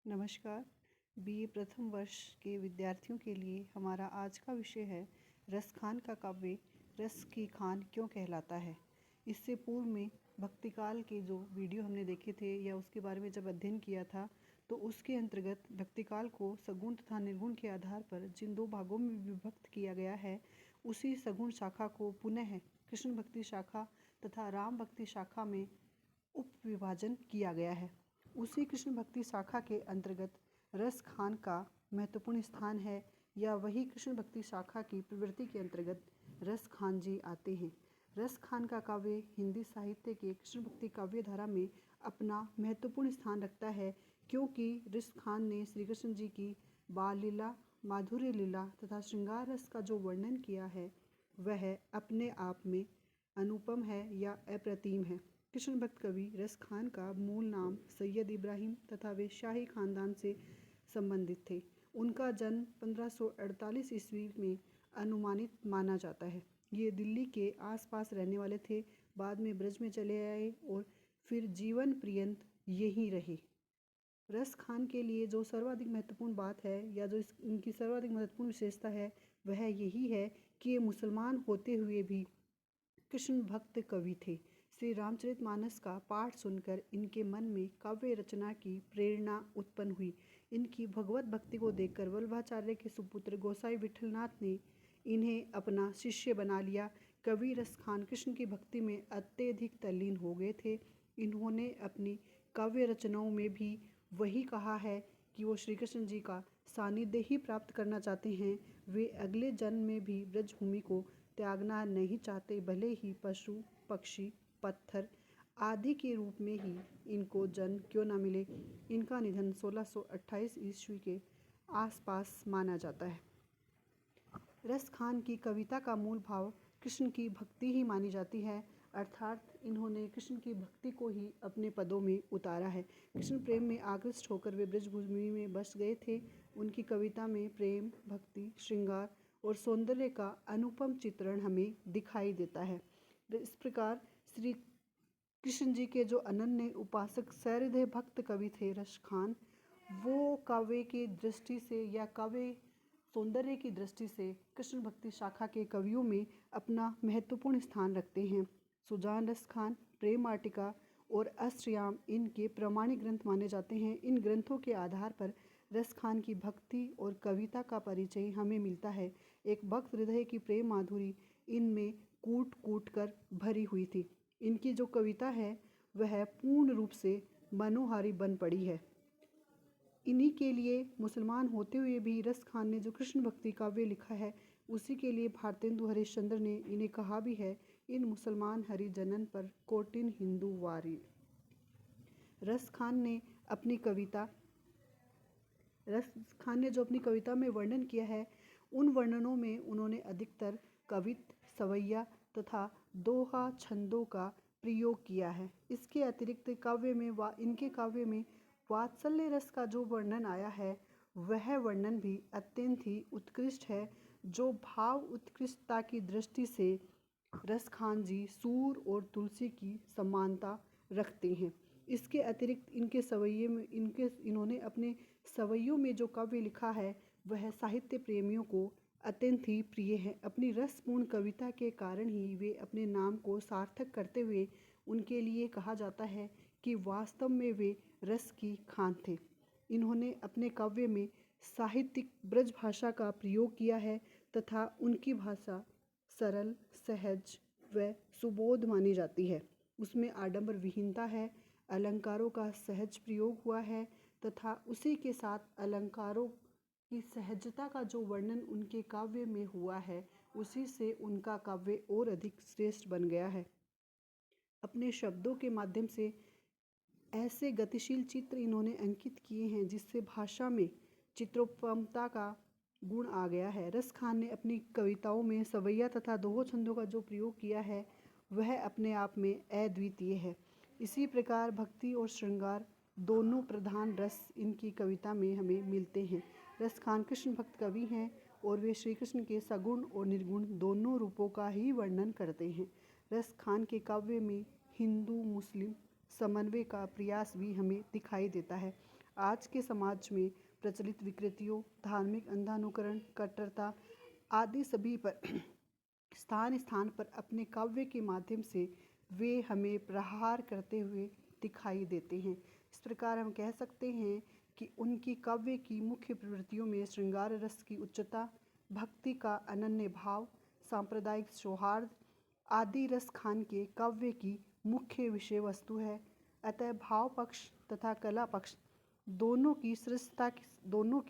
नमस्कार। बीए प्रथम वर्ष के विद्यार्थियों के लिए हमारा आज का विषय है रस खान का काव्य रस की खान क्यों कहलाता है। इससे पूर्व में भक्तिकाल के जो वीडियो हमने देखे थे या उसके बारे में जब अध्ययन किया था तो उसके अंतर्गत भक्तिकाल को सगुण तथा निर्गुण के आधार पर जिन दो भागों में विभक्त किया गया है उसी सगुण शाखा को पुनः कृष्ण भक्ति शाखा तथा राम भक्ति शाखा में उप विभाजन किया गया है। उसी कृष्ण भक्ति शाखा के अंतर्गत रस खान का महत्वपूर्ण स्थान है या वही कृष्ण भक्ति शाखा की प्रवृत्ति के अंतर्गत रस खान जी आते हैं। रस खान का काव्य हिंदी साहित्य के कृष्ण भक्ति काव्य धारा में अपना महत्वपूर्ण स्थान रखता है, क्योंकि रस खान ने श्री कृष्ण जी की बाल लीला, माधुर्य लीला तथा श्रृंगार रस का जो वर्णन किया है वह अपने आप में अनुपम है या अप्रतिम है। कृष्ण भक्त कवि रस खान का मूल नाम सैयद इब्राहिम तथा वे शाही खानदान से संबंधित थे। उनका जन्म 1548 ईस्वी में अनुमानित माना जाता है। ये दिल्ली के आसपास रहने वाले थे। बाद में ब्रज में चले आए और फिर जीवन पर्यंत यहीं रहे। रस खान के लिए जो सर्वाधिक महत्वपूर्ण बात है या जो इनकी सर्वाधिक महत्वपूर्ण विशेषता है वह यही है कि ये मुसलमान होते हुए भी कृष्ण भक्त कवि थे। श्री रामचरितमानस का पाठ सुनकर इनके मन में काव्य रचना की प्रेरणा उत्पन्न हुई। इनकी भगवत भक्ति को देखकर वल्लभाचार्य के सुपुत्र गोसाई विठलनाथ ने इन्हें अपना शिष्य बना लिया। कवि रस खान कृष्ण की भक्ति में अत्यधिक तल्लीन हो गए थे। इन्होंने अपनी काव्य रचनाओं में भी वही कहा है कि वो श्री कृष्ण जी का सानिध्य ही प्राप्त करना चाहते हैं। वे अगले जन्म में भी ब्रजभूमि को त्यागना नहीं चाहते, भले ही पशु, पक्षी, पत्थर आदि के रूप में ही इनको जन्म क्यों ना मिले। इनका निधन 1628 ईस्वी के आसपास माना जाता है। रस खान की कविता का मूल भाव कृष्ण की भक्ति ही मानी जाती है, अर्थात इन्होंने कृष्ण की भक्ति को ही अपने पदों में उतारा है। कृष्ण प्रेम में आकृष्ट होकर वे ब्रजभूमि में बस गए थे। उनकी कविता में प्रेम, भक्ति, श्रृंगार और सौंदर्य का अनुपम चित्रण हमें दिखाई देता है। इस प्रकार श्री कृष्ण जी के जो अनन्य उपासक सहृदय भक्त कवि थे रस खान, वो काव्य की दृष्टि से या काव्य सौंदर्य की दृष्टि से कृष्ण भक्ति शाखा के कवियों में अपना महत्वपूर्ण स्थान रखते हैं। सुजान रस खान, प्रेम वाटिका और अष्टयाम इनके प्रमाणिक ग्रंथ माने जाते हैं। इन ग्रंथों के आधार पर रस खान की भक्ति और कविता का परिचय हमें मिलता है। एक भक्त हृदय की प्रेम माधुरी इनमें कूट कूट कर भरी हुई थी। इनकी जो कविता है वह पूर्ण रूप से मनोहारी बन पड़ी है। इन्हीं के लिए मुसलमान होते हुए भी रस खान ने जो कृष्ण भक्ति काव्य लिखा है उसी के लिए भारतेंदु हरिश्चंद्र ने इन्हें कहा भी है, इन मुसलमान हरिजनन पर कोटिन हिंदू वारी। रस खान ने जो अपनी कविता में वर्णन किया है उन वर्णनों में उन्होंने अधिकतर कवित, सवैया तथा दोहा छंदों का प्रयोग किया है। इसके अतिरिक्त इनके काव्य में वात्सल्य रस का जो वर्णन आया है वह वर्णन भी अत्यंत ही उत्कृष्ट है। जो भाव उत्कृष्टता की दृष्टि से रस खान जी सूर और तुलसी की समानता रखते हैं। इसके अतिरिक्त इन्होंने अपने सवैयों में जो काव्य लिखा है वह साहित्य प्रेमियों को अत्यंत ही प्रिय है। अपनी रसपूर्ण कविता के कारण ही वे अपने नाम को सार्थक करते हुए उनके लिए कहा जाता है कि वास्तव में वे रस की खान थे। इन्होंने अपने काव्य में साहित्यिक ब्रज भाषा का प्रयोग किया है तथा उनकी भाषा सरल, सहज व सुबोध मानी जाती है। उसमें आडंबर विहीनता है, अलंकारों का सहज प्रयोग हुआ है तथा उसी के साथ अलंकारों की सहजता का जो वर्णन उनके काव्य में हुआ है उसी से उनका काव्य और अधिक श्रेष्ठ बन गया है। अपने शब्दों के माध्यम से ऐसे गतिशील चित्र इन्होंने अंकित किए हैं जिससे भाषा में चित्रोपमता का गुण आ गया है। रस खान ने अपनी कविताओं में सवैया तथा दोहो छंदों का जो प्रयोग किया है वह अपने आप में अद्वितीय है। इसी प्रकार भक्ति और श्रृंगार दोनों प्रधान रस इनकी कविता में हमें मिलते हैं। रस खान कृष्ण भक्त कवि हैं और वे श्री कृष्ण के सगुण और निर्गुण दोनों रूपों का ही वर्णन करते हैं। रस खान के काव्य में हिंदू मुस्लिम समन्वय का प्रयास भी हमें दिखाई देता है। आज के समाज में प्रचलित विकृतियों, धार्मिक अंधानुकरण, कट्टरता आदि सभी पर स्थान स्थान पर अपने काव्य के माध्यम से वे हमें प्रहार करते हुए दिखाई देते हैं। इस प्रकार हम कह सकते हैं कि उनकी काव्य की मुख्य प्रवृत्तियों में श्रृंगार रस की उच्चता, भक्ति का अनन्य भाव, सांप्रदायिक सौहार्द आदि रस खान के काव्य की मुख्य विषय वस्तु है। अतः भाव पक्ष तथा कला पक्ष दोनों की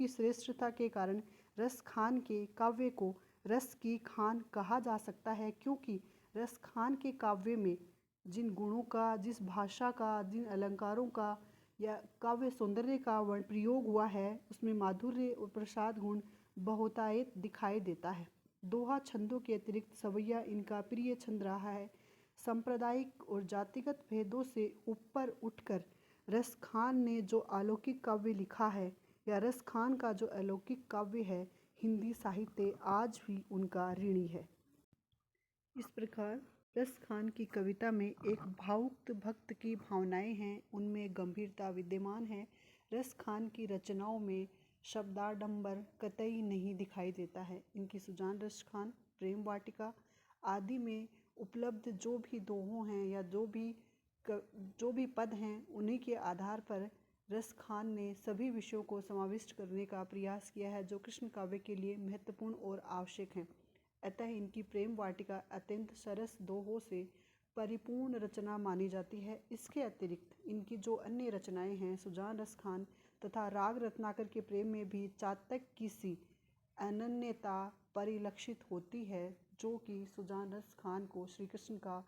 श्रेष्ठता के कारण रस खान के काव्य को रस की खान कहा जा सकता है, क्योंकि रस खान के काव्य में जिन गुणों का, जिस भाषा का, जिन अलंकारों का या काव्य सौंदर्य का वर्ण प्रयोग हुआ है, उसमें माधुर्य और प्रसाद गुण बहुतायत दिखाई देता है। दोहा छंदों के अतिरिक्त सवैया इनका प्रिय छंद रहा है। सांप्रदायिक और जातिगत भेदों से ऊपर उठकर रस खान ने जो अलौकिक काव्य लिखा है, या रस खान का जो अलौकिक काव्य है, हिंदी साहित्य आज भी उनका ऋणी है। इस प्रकार रस खान की कविता में एक भावुक भक्त की भावनाएं हैं, उनमें गंभीरता विद्यमान है। रस खान की रचनाओं में शब्दाडंबर कतई नहीं दिखाई देता है। इनकी सुजान रस खान, प्रेम वाटिका आदि में उपलब्ध जो भी दोहों हैं या जो भी पद हैं, उन्हीं के आधार पर रस खान ने सभी विषयों को समाविष्ट करने का प्रयास किया है, जो कृष्ण काव्य के लिए महत्वपूर्ण और आवश्यक हैं। अतः इनकी प्रेम वाटिका अत्यंत सरस दोहों से परिपूर्ण रचना मानी जाती है। इसके अतिरिक्त इनकी जो अन्य रचनाएं हैं, सुजान रस खान तथा राग रत्नाकर के प्रेम में भी चातक की सी अनन्यता परिलक्षित होती है, जो कि सुजान रस खान को श्री कृष्ण का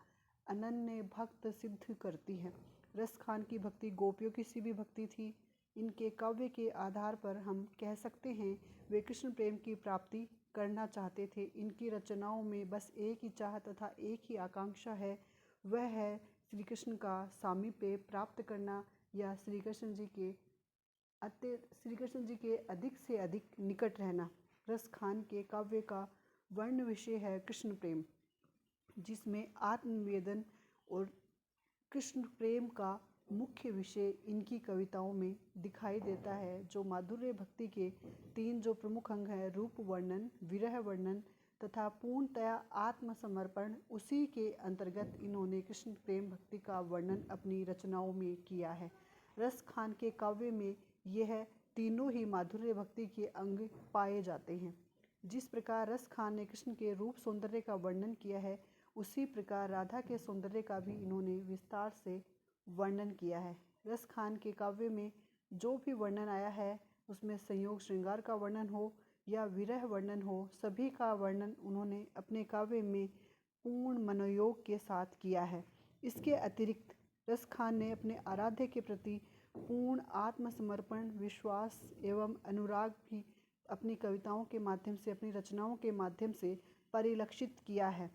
अनन्य भक्त सिद्ध करती है। रस खान की भक्ति गोपियों की सी भी भक्ति थी। इनके काव्य के आधार पर हम कह सकते हैं वे कृष्ण प्रेम की प्राप्ति करना चाहते थे। इनकी रचनाओं में बस एक ही चाह तथा एक ही आकांक्षा है, वह है श्री कृष्ण का सामीप्य प्राप्त करना या श्री कृष्ण जी के अधिक से अधिक निकट रहना। रस खान के काव्य का वर्ण विषय है कृष्ण प्रेम, जिसमें आत्मनिवेदन और कृष्ण प्रेम का मुख्य विषय इनकी कविताओं में दिखाई देता है। जो माधुर्य भक्ति के तीन जो प्रमुख अंग हैं, रूप वर्णन, विरह वर्णन तथा पूर्णतया आत्मसमर्पण, उसी के अंतर्गत इन्होंने कृष्ण प्रेम भक्ति का वर्णन अपनी रचनाओं में किया है। रस खान के काव्य में यह तीनों ही माधुर्य भक्ति के अंग पाए जाते हैं। जिस प्रकार रस खान ने कृष्ण के रूप सौंदर्य का वर्णन किया है, उसी प्रकार राधा के सौंदर्य का भी इन्होंने विस्तार से वर्णन किया है। रस खान के काव्य में जो भी वर्णन आया है, उसमें संयोग श्रृंगार का वर्णन हो या विरह वर्णन हो, सभी का वर्णन उन्होंने अपने काव्य में पूर्ण मनोयोग के साथ किया है। इसके अतिरिक्त रस खान ने अपने आराध्य के प्रति पूर्ण आत्मसमर्पण, विश्वास एवं अनुराग भी अपनी कविताओं के माध्यम से, अपनी रचनाओं के माध्यम से परिलक्षित किया है।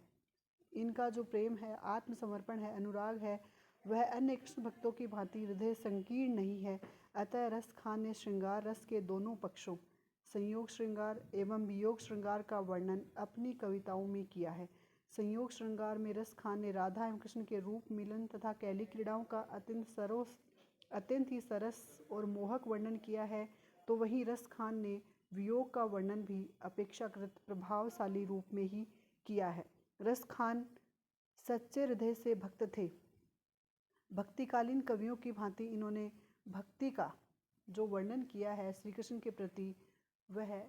इनका जो प्रेम है, आत्मसमर्पण है, अनुराग है, वह अन्य कृष्ण भक्तों की भांति हृदय संकीर्ण नहीं है। अतः रस खान ने श्रृंगार रस के दोनों पक्षों, संयोग श्रृंगार एवं वियोग श्रृंगार का वर्णन अपनी कविताओं में किया है। संयोग श्रृंगार में रस खान ने राधा एवं कृष्ण के रूप, मिलन तथा कैली क्रीड़ाओं का अत्यंत ही सरस और मोहक वर्णन किया है, तो वहीं रस खान ने वियोग का वर्णन भी अपेक्षाकृत प्रभावशाली रूप में ही किया है। रस खान सच्चे हृदय से भक्त थे। भक्तिकालीन कवियों की भांति इन्होंने भक्ति का जो वर्णन किया है श्री कृष्ण के प्रति, वह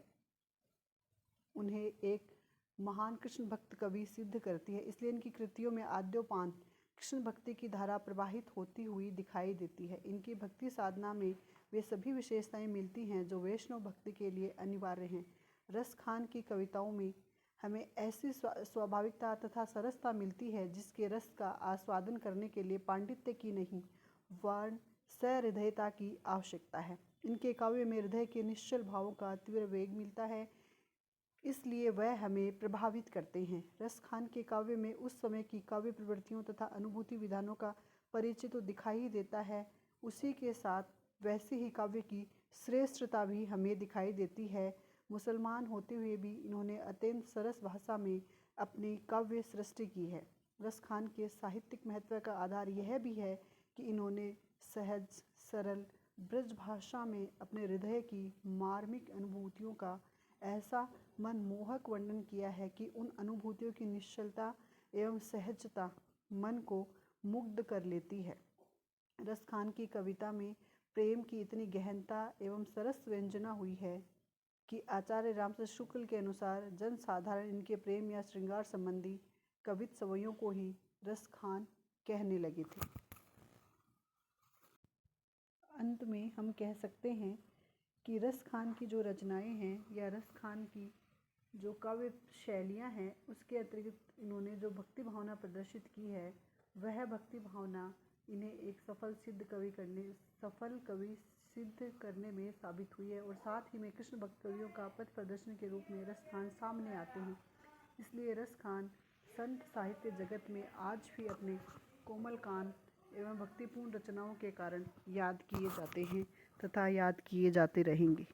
उन्हें एक महान कृष्ण भक्त कवि सिद्ध करती है। इसलिए इनकी कृतियों में आद्योपांत कृष्ण भक्ति की धारा प्रवाहित होती हुई दिखाई देती है। इनकी भक्ति साधना में वे सभी विशेषताएं मिलती हैं जो वैष्णव भक्ति के लिए अनिवार्य हैं। रस खान की कविताओं में हमें ऐसी स्वाभाविकता तथा सरसता मिलती है जिसके रस का आस्वादन करने के लिए पांडित्य की नहीं, वर्ण सहृदयता की आवश्यकता है। इनके काव्य में हृदय के निश्चल भावों का तीव्र वेग मिलता है, इसलिए वह हमें प्रभावित करते हैं। रस खान के काव्य में उस समय की काव्य प्रवृत्तियों तथा अनुभूति विधानों का परिचय तो दिखाई ही देता है, उसी के साथ वैसे ही काव्य की श्रेष्ठता भी हमें दिखाई देती है। मुसलमान होते हुए भी इन्होंने अत्यंत सरस भाषा में अपनी काव्य सृष्टि की है। रस खान के साहित्यिक महत्व का आधार यह भी है कि इन्होंने सहज, सरल, ब्रज भाषा में अपने हृदय की मार्मिक अनुभूतियों का ऐसा मनमोहक वर्णन किया है कि उन अनुभूतियों की निश्चलता एवं सहजता मन को मुग्ध कर लेती है। रसखान की कविता में प्रेम की इतनी गहनता एवं सरस व्यंजना हुई है कि आचार्य रामकृष्ण शुक्ल के अनुसार जन साधारण इनके प्रेम या श्रृंगार संबंधी कवित सवैयों को ही रसखान कहने लगे थे। अंत में हम कह सकते हैं कि रसखान की जो रचनाएं हैं या रसखान की जो काव्य शैलियाँ हैं, उसके अतिरिक्त इन्होंने जो भक्ति भावना प्रदर्शित की है, वह भक्ति भावना इन्हें एक सफल कवि सिद्ध करने में साबित हुई है। और साथ ही में कृष्ण भक्त कवियों का पथ प्रदर्शन के रूप में रसखान सामने आते हैं। इसलिए रसखान संत साहित्य जगत में आज भी अपने कोमल कान एवं भक्तिपूर्ण रचनाओं के कारण याद किए जाते हैं तथा याद किए जाते रहेंगे।